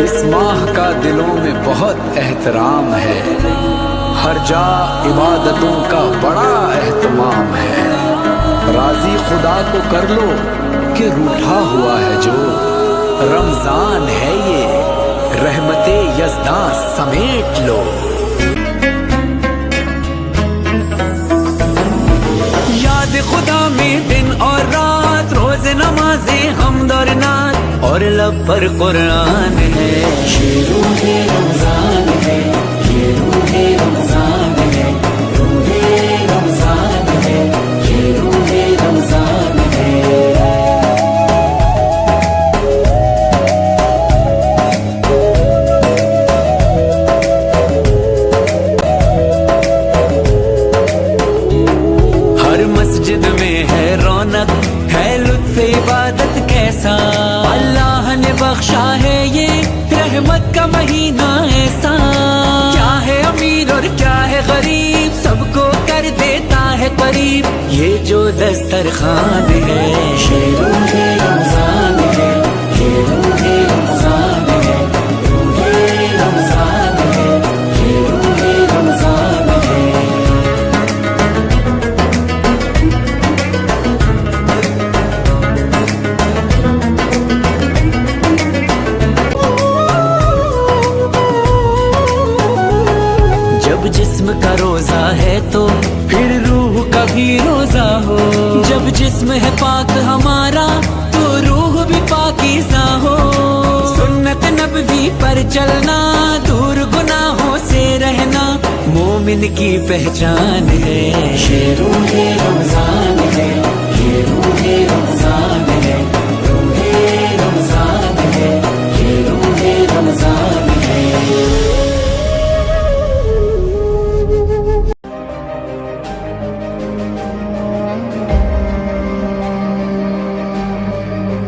इस माह का दिलों में बहुत एहतराम है, हर जा इबादतों का बड़ा एहतमाम है। राजी खुदा को कर लो कि रूठा हुआ है जो, रमजान है ये रहमते यज़दां समेट लो। याद खुदा में दिन और रात, रोज नमाज़े हमद और नात और लब पर कुरान है। ये रूहे रमजान है, ये रूहे रमजान है, रूहे रमजान है, ये रूहे रमजान है। हर मस्जिद में है रौनक, है लुत्फ़ इबादत कैसा, अल्लाह ने बख्शा है ये रहमत का महीना ऐसा। क्या है अमीर और क्या है गरीब, सबको कर देता है करीब ये जो दस्तरखान है। ये रूहे रमजान है, ये रूहे रमजान है, रूहे रमजान है, ये रूहे रमजान है। जब जिस्म का रोजा है तो फिर रूह का भी रोजा हो, जब जिस्म है पाक हमारा तो रूह भी पाकीज़ा हो। सुन्नत नबवी पर चलना, दूर गुनाहों से रहना मोमिन की पहचान है। ये रूहे रमजान है, ये